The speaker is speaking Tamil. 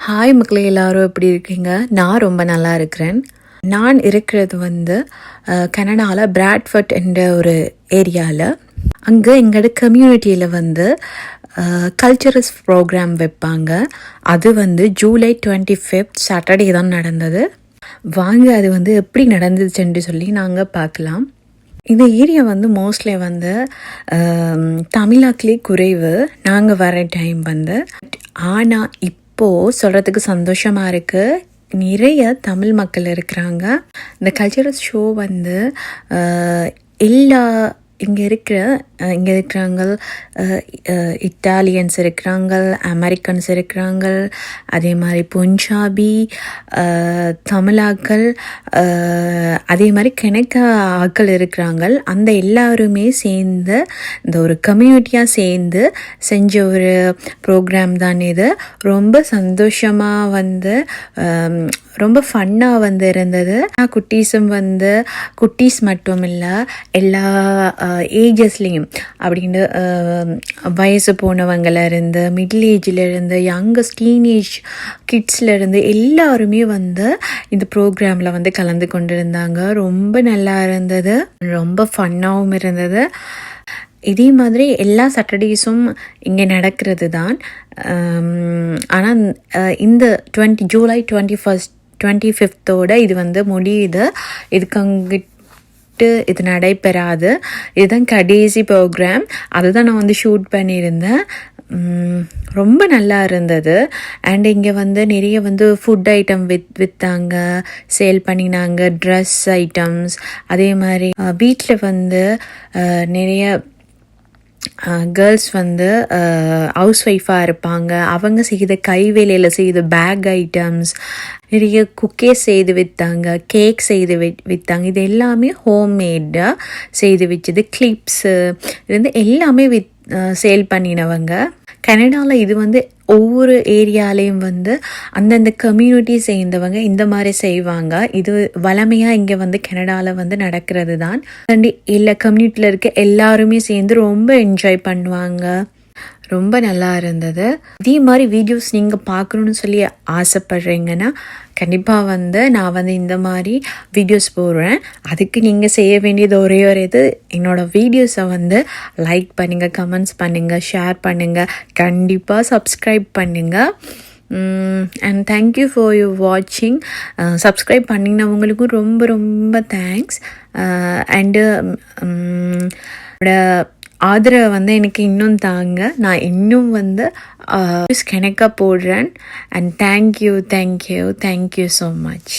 ஹாய் மக்களே, எல்லாரும் எப்படி இருக்கீங்க? நான் ரொம்ப நல்லா இருக்கிறேன். நான் இருக்கிறது கனடாவில் பிராட்ஃபர்ட் என்ற ஒரு ஏரியாவில். அங்கே எங்களோட கம்யூனிட்டியில் கல்ச்சரல்ஸ் ப்ரோக்ராம் வைப்பாங்க. அது ஜூலை 25 சாட்டர்டே தான் நடந்தது. வாங்க அது எப்படி நடந்துச்சுன்னு சொல்லி நாங்கள் பார்க்கலாம். இந்த ஏரியா மோஸ்ட்லி தமிழாக்களே குறைவு நாங்கள் வர டைம் ஆனால் இப்போது சொல்கிறதுக்கு சந்தோஷமாக இருக்குது. நிறைய தமிழ் மக்கள் இருக்கிறாங்க. இந்த கல்ச்சரல் ஷோ எல்லா இங்கே இருக்கிறாங்க இட்டாலியன்ஸ் இருக்கிறாங்க, அமெரிக்கன்ஸ் இருக்கிறாங்க, அதே மாதிரி பஞ்சாபி தமிழாக்கள், அதே மாதிரி கிணக்க ஆக்கள் இருக்கிறாங்க. அந்த எல்லாருமே சேர்ந்து இந்த ஒரு கம்யூனிட்டியாக சேர்ந்து செஞ்ச ஒரு ப்ரோக்ராம் தான் இது. ரொம்ப சந்தோஷமாக ரொம்ப ஃபன்னாக இருந்தது. குட்டீஸும் குட்டீஸ் மட்டும் இல்லை, எல்லா ஏஜஸ்லேயும் அப்படின்னு வயசு போனவங்கலேருந்து, மிடில் ஏஜ்லேருந்து, யங்கஸ்ட் டீனேஜ் கிட்ஸ்லேருந்து எல்லாருமே இந்த ப்ரோக்ராமில் கலந்து கொண்டு இருந்தாங்க. ரொம்ப நல்லா இருந்தது, ரொம்ப ஃபன்னாகவும் இருந்தது. இதே மாதிரி எல்லா சாட்டர்டேஸும் இங்கே நடக்கிறது தான். ஆனால் இந்த ஜூலை 25 இது முடியுது. இது நடைபெறாது. இதுதான் கடைசி ப்ரோக்ராம். அதுதான் நான் ஷூட் பண்ணியிருந்தேன். ரொம்ப நல்லா இருந்தது. அண்ட் இங்கே நிறைய ஃபுட் ஐட்டம் விற்றாங்க, சேல் பண்ணினாங்க, ட்ரெஸ் ஐட்டம்ஸ். அதே மாதிரி வீட்டில் நிறைய கேர்ள்ஸ் ஹவுஸ் ஒய்ஃபாக இருப்பாங்க. அவங்க செய்த கைவேலையில் செய்த பேக் ஐட்டம்ஸ், நிறைய குக்கீஸ் செய்து விற்றாங்க, கேக் செய்து விற்றாங்க. இது எல்லாமே ஹோம்மேடாக செய்து வச்சது. கிளிப்ஸு இது எல்லாமே சேல் பண்ணினவங்க. கனடாவில் இது ஒவ்வொரு ஏரியாலேயும் அந்தந்த கம்யூனிட்டி சேர்ந்தவங்க இந்த மாதிரி செய்வாங்க. இது வளமையாக இங்கே கனடாவில் நடக்கிறது தான். எல்லா கம்யூனிட்டியில் இருக்க எல்லாருமே சேர்ந்து ரொம்ப என்ஜாய் பண்ணுவாங்க. ரொம்ப நல்லா இருந்தது. இதே மாதிரி வீடியோஸ் நீங்கள் பார்க்கணுன்னு சொல்லி ஆசைப்பட்றீங்கன்னா கண்டிப்பாக நான் இந்த மாதிரி வீடியோஸ் போடுறேன். அதுக்கு நீங்கள் செய்ய வேண்டியது ஒரே ஒரு இது, என்னோடய வீடியோஸை லைக் பண்ணுங்கள், கமெண்ட்ஸ் பண்ணுங்கள், ஷேர் பண்ணுங்கள், கண்டிப்பாக சப்ஸ்கிரைப் பண்ணுங்கள். அண்ட் தேங்க்யூ ஃபார் யூ வாட்சிங். சப்ஸ்கிரைப் பண்ணினவங்களுக்கும் ரொம்ப ரொம்ப தேங்க்ஸ். அண்டு ஆதரவை எனக்கு இன்னும் தாங்க. நான் இன்னும் கணக்காக போடுறேன். And thank you so much.